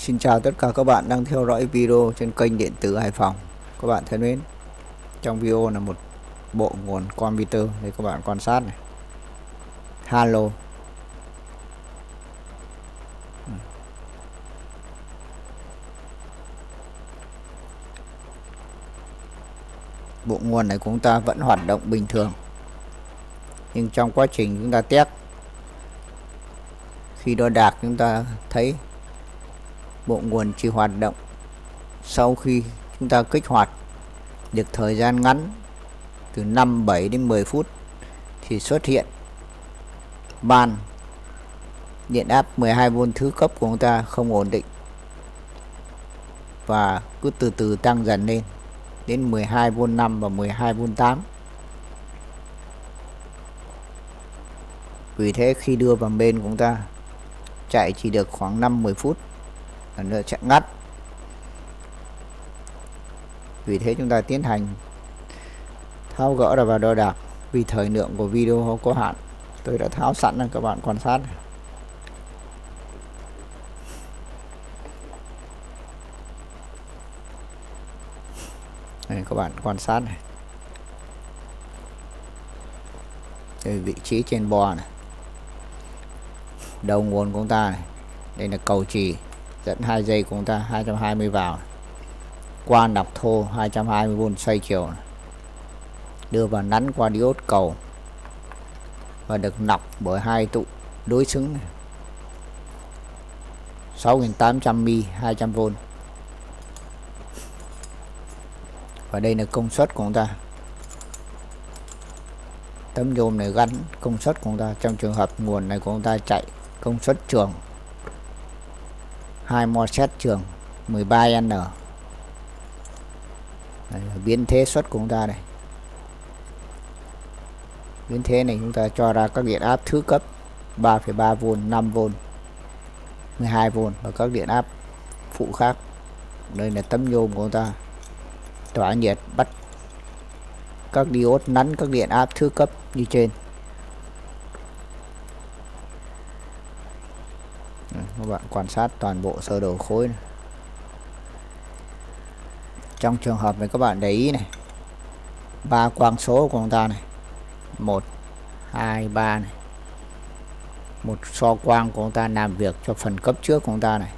Xin chào tất cả các bạn đang theo dõi video trên kênh điện tử Hải Phòng. Các bạn thân mến, trong video là một bộ nguồn computer để các bạn quan sát này. Halo. Bộ nguồn này của chúng ta vẫn hoạt động bình thường. Nhưng trong quá trình chúng ta test, khi đo đạc chúng ta thấy bộ nguồn chỉ hoạt động sau khi chúng ta kích hoạt được thời gian ngắn từ 5, 7 đến 10 phút thì xuất hiện ban điện áp 12V thứ cấp của chúng ta không ổn định và cứ từ từ tăng dần lên đến 12V5 và 12V8. Vì thế khi đưa vào main của chúng ta chạy chỉ được khoảng 5-10 phút là nó chạy ngắt. Vì thế chúng ta tiến hành tháo gỡ và đo đạc. Vì thời lượng của video có hạn, tôi đã tháo sẵn cho các bạn quan sát. Đây, các bạn quan sát này. Đây, vị trí trên bo này, đầu nguồn của chúng ta này. Đây là cầu chì dẫn 2 dây của chúng ta 220 vào này. Qua đọc thô 220V xoay chiều này. Đưa vào nắn qua diode cầu và được nọc bởi hai tụ đối xứng này. 6800mA 200V. Và đây là công suất của chúng ta. Tấm nhôm này gắn công suất của chúng ta. Trong trường hợp nguồn này của chúng ta chạy công suất trường 2 MOSFET trường 13N. Đây là biến thế suất của chúng ta này. Biến thế này chúng ta cho ra các điện áp thứ cấp 3,3V, 5V, 12V và các điện áp phụ khác. Đây là tấm nhôm của chúng ta tỏa nhiệt bắt các diode nắn các điện áp thứ cấp như trên. Các bạn quan sát toàn bộ sơ đồ khối này. Trong trường hợp này các bạn để ý này, 3 quang số của chúng ta này, 1, 2, 3 này. Một so quang của chúng ta làm việc cho phần cấp trước của chúng ta này,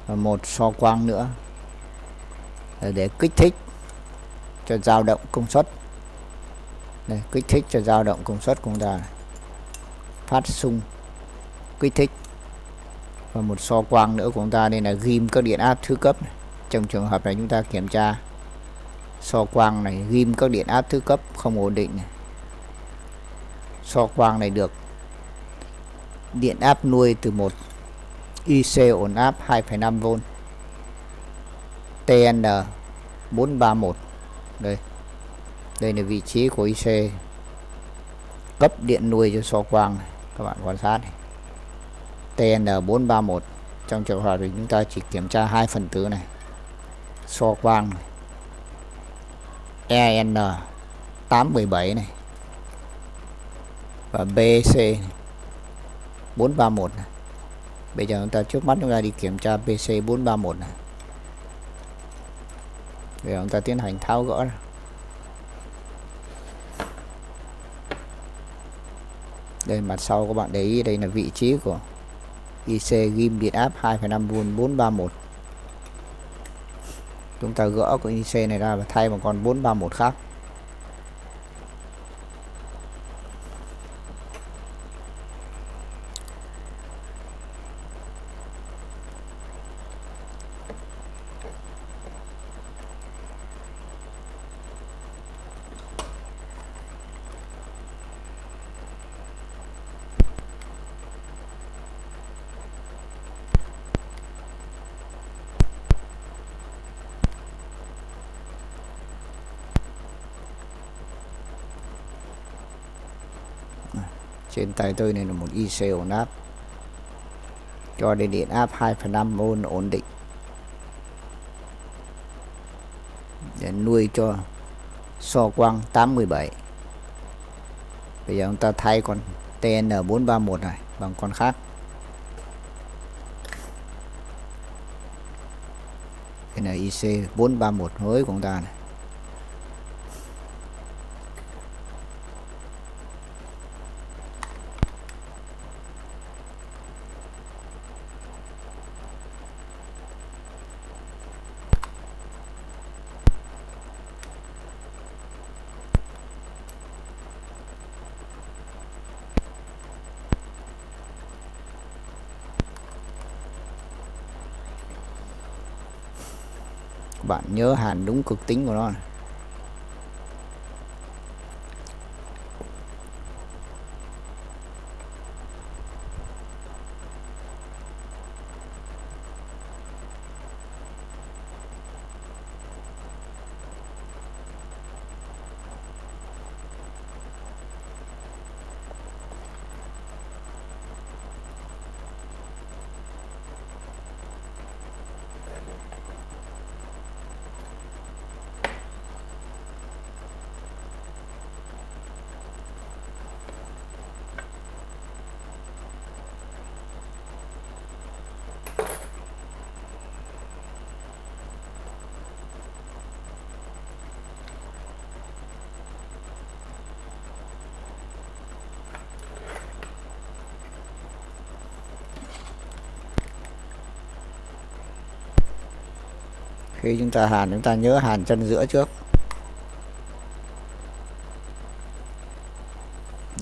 và một so quang nữa để kích thích cho dao động công suất. Đây, kích thích cho dao động công suất của chúng ta này. Phát xung kích thích. Và một so quang nữa của chúng ta đây là ghim các điện áp thứ cấp này. Trong trường hợp này chúng ta kiểm tra so quang này ghim các điện áp thứ cấp không ổn định này. So quang này được điện áp nuôi từ một IC ổn áp 2,5V TN431. Đây là vị trí của IC cấp điện nuôi cho so quang này. Các bạn quan sát này. TN431. Trong trường hợp thì chúng ta chỉ kiểm tra hai phần tử này, so quang này, EN817 này và BC 431 này. Bây giờ chúng ta trước mắt chúng ta đi kiểm tra BC 431 này. Bây giờ chúng ta tiến hành tháo gỡ ra. Đây mặt sau các bạn để ý, đây là vị trí của IC ghim điện áp 2,5V 431. Chúng ta gỡ của IC này ra và thay một con 431 khác. Trên tay tôi này là một IC ổn áp cho đến điện áp 2,5V ổn định để nuôi cho so quang 817. Bây giờ chúng ta thay con TN431 này bằng con khác. NIC 431 mới của chúng ta này. Bạn nhớ hàn đúng cực tính của nó này. Khi chúng ta hàn, chúng ta nhớ hàn chân giữa trước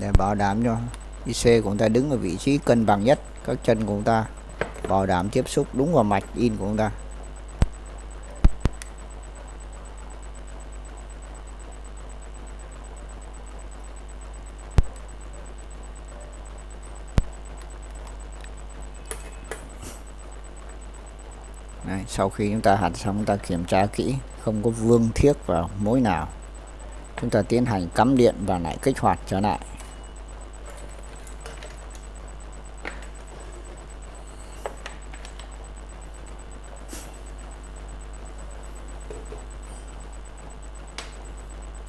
để bảo đảm cho IC của chúng ta đứng ở vị trí cân bằng nhất. Các chân của chúng ta bảo đảm tiếp xúc đúng vào mạch in của chúng ta. Đấy, sau khi chúng ta hàn xong, chúng ta kiểm tra kỹ không có vương thiếc vào mối nào, chúng ta tiến hành cắm điện và lại kích hoạt trở lại.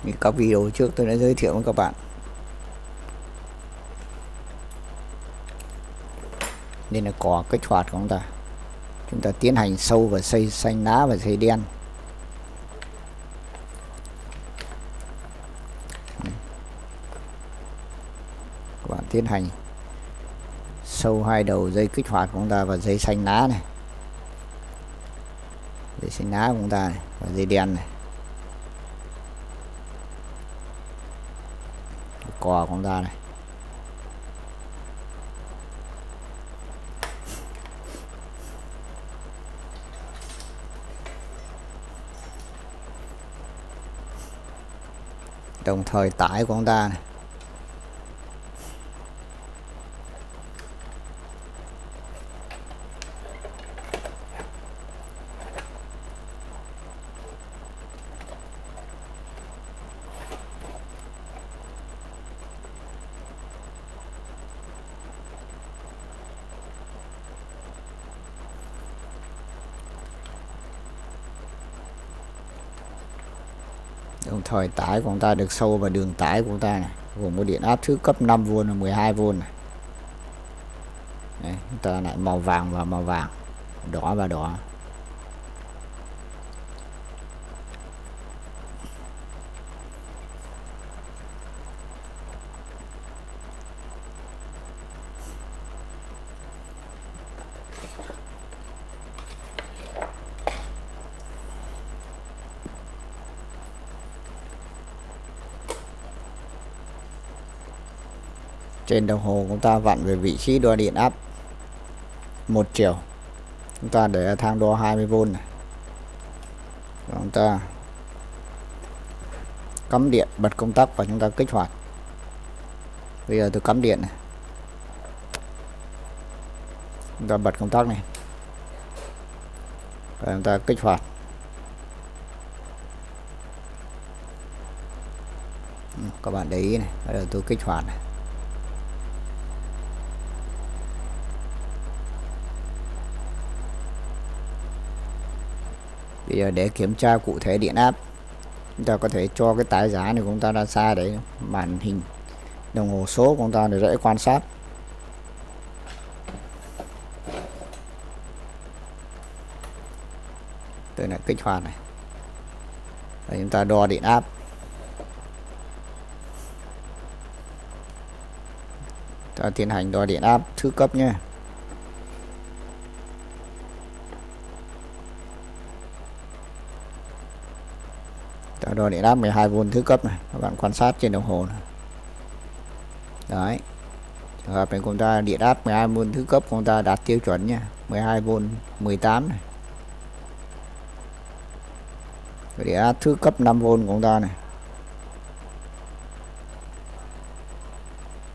Như các video trước tôi đã giới thiệu với các bạn, nên là cò kích hoạt của chúng ta tiến hành sâu và xây xanh lá và xây đen. Các bạn tiến hành sâu hai đầu dây kích hoạt của chúng ta và dây xanh lá này, dây xanh lá của chúng ta này, và dây đen này, cò của chúng ta này. Đồng thời tải của chúng ta này. Đồng thời tải của chúng ta được sâu vào đường tải của chúng ta này, gồm có điện áp thứ cấp 5V và 12V này. Đấy, chúng ta lại màu vàng và màu vàng, đỏ và đỏ. Trên đồng hồ chúng ta vặn về vị trí đo điện áp một chiều, chúng ta để thang đo 20V này. Chúng ta cắm điện, bật công tắc và chúng ta kích hoạt. Bây giờ tôi cắm điện này, chúng ta bật công tắc này và chúng ta kích hoạt. Các bạn để ý này, bây giờ tôi kích hoạt này. Bây giờ để kiểm tra cụ thể điện áp, chúng ta có thể cho cái tải giá này của chúng ta ra xa để màn hình đồng hồ số của chúng ta để dễ quan sát. Tôi lại kích hoạt này. Và chúng ta đo điện áp. Ta tiến hành đo điện áp thứ cấp nhé. Ta đo điện áp 12V thứ cấp này, các bạn quan sát trên đồng hồ này. Đấy, trường hợp này chúng ta điện áp 12V thứ cấp chúng ta đạt tiêu chuẩn nha, 12V 18 này. Cái điện áp thứ cấp 5V của chúng ta này,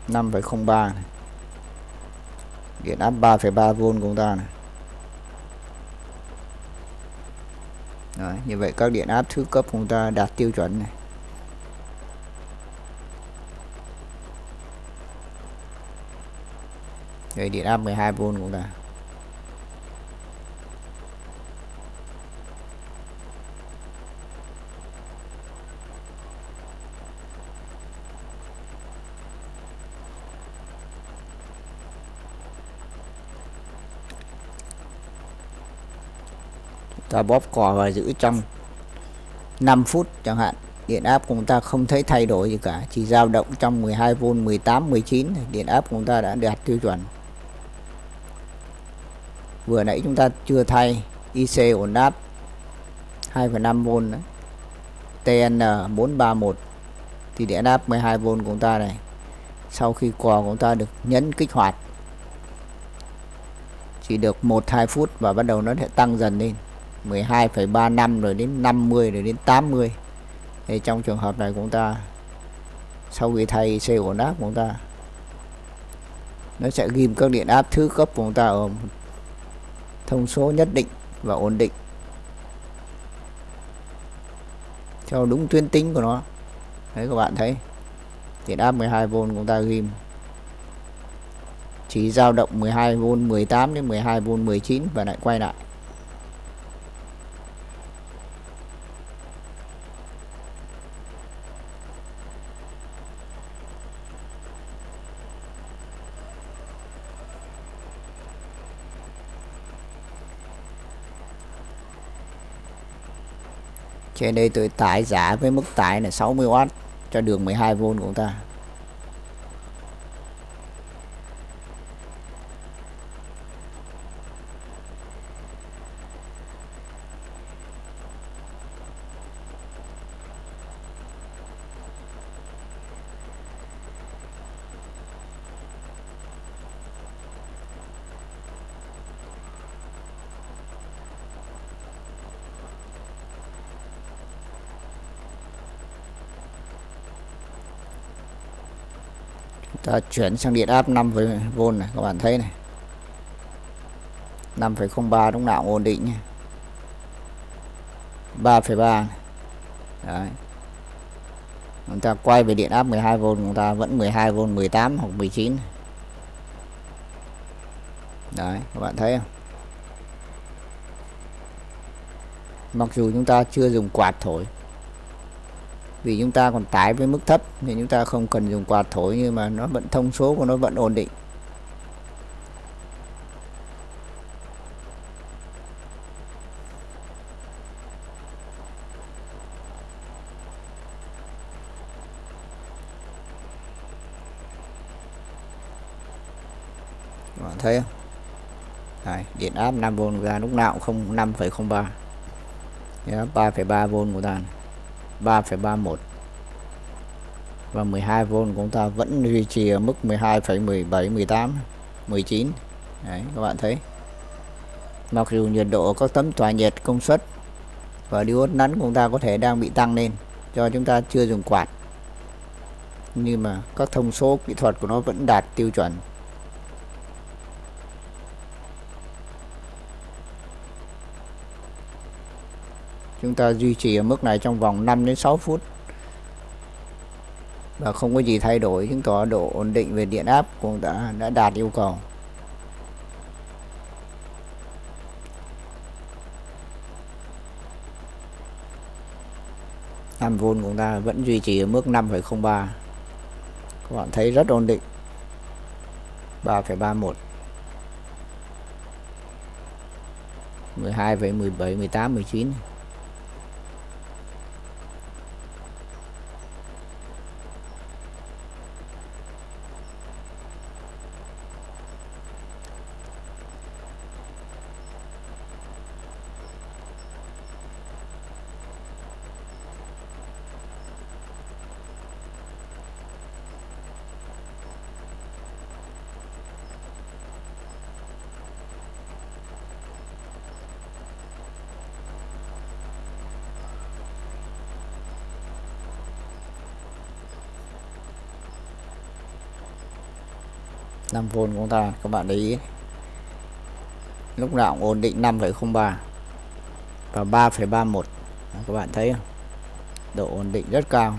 5,03 này. Điện áp 3,3V của chúng ta này. Đấy, như vậy các điện áp thứ cấp của chúng ta đạt tiêu chuẩn này. Đây điện áp 12V của chúng ta. Ta bóp cò và giữ trong 5 phút chẳng hạn, điện áp của chúng ta không thấy thay đổi gì cả, chỉ dao động trong 12V 18 19, điện áp của chúng ta đã đạt tiêu chuẩn. Vừa nãy chúng ta chưa thay IC ổn áp 2,5V đấy, TN431 thì điện áp 12V của chúng ta này, sau khi cò của chúng ta được nhấn kích hoạt chỉ được 1-2 phút và bắt đầu nó sẽ tăng dần lên 12,35 rồi đến 50 rồi đến 80. Thì trong trường hợp này của chúng ta, sau khi thay IC ổn áp của chúng ta, nó sẽ ghim các điện áp thứ cấp của chúng ta ở thông số nhất định và ổn định theo đúng tuyến tính của nó. Đấy, các bạn thấy điện áp 12V của chúng ta ghim chỉ dao động 12V 18 đến 12V 19 và lại quay lại. Trên đây tôi tải giá với mức tải là 60W cho đường 12V của chúng ta. Ta chuyển sang điện áp 5V này, các bạn thấy này, 5,03 lúc nào ổn định nha, 3,3 này. Đấy, chúng ta quay về điện áp 12V chúng ta vẫn 12V 18 hoặc 19. Đấy, các bạn thấy không? Mặc dù chúng ta chưa dùng quạt thổi, vì chúng ta còn tải với mức thấp nên chúng ta không cần dùng quạt thổi, nhưng mà nó vẫn thông số của nó vẫn ổn định. Các bạn thấy không? Đấy, điện áp 5V ra lúc nào cũng không 5,03, 3,3V của ta này, 3,31 và 12V của chúng ta vẫn duy trì ở mức 12,17 18 19. Đấy, các bạn thấy, mặc dù nhiệt độ các tấm tỏa nhiệt công suất và diode nắn của chúng ta có thể đang bị tăng lên do chúng ta chưa dùng quạt, nhưng mà các thông số kỹ thuật của nó vẫn đạt tiêu chuẩn. Chúng ta duy trì ở mức này trong vòng 5 đến 6 phút và không có gì thay đổi, chứng tỏ độ ổn định về điện áp cũng đã đạt yêu cầu. V của chúng ta vẫn duy trì ở mức 5,03. Các bạn thấy rất ổn định. 3,31. 12 với 17 18 19. Năm vôn của chúng ta các bạn để ý lúc nào cũng ổn định 5,03 và 3,31. Các bạn thấy không? Độ ổn định rất cao.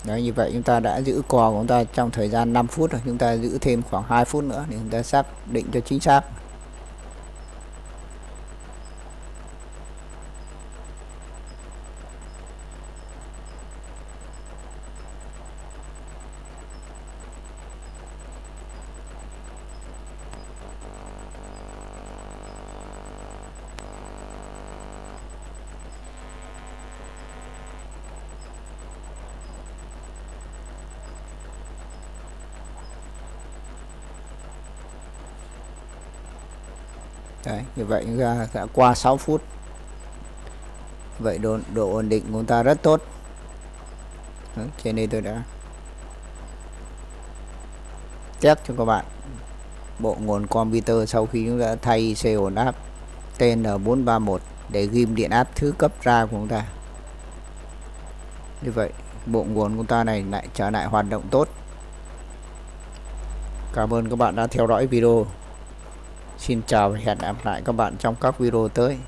Đấy, như vậy chúng ta đã giữ cò của chúng ta trong thời gian 5 phút rồi, chúng ta giữ thêm khoảng 2 phút nữa để chúng ta xác định cho chính xác. Đấy, như vậy chúng ta đã qua 6 phút. Vậy độ ổn định của chúng ta rất tốt. Đấy, trên đây tôi đã test cho các bạn bộ nguồn computer sau khi chúng ta thay IC ổn áp TN431 để ghim điện áp thứ cấp ra của chúng ta. Như vậy bộ nguồn của chúng ta này lại trở lại hoạt động tốt. Cảm ơn các bạn đã theo dõi video. Xin chào và hẹn gặp lại các bạn trong các video tới.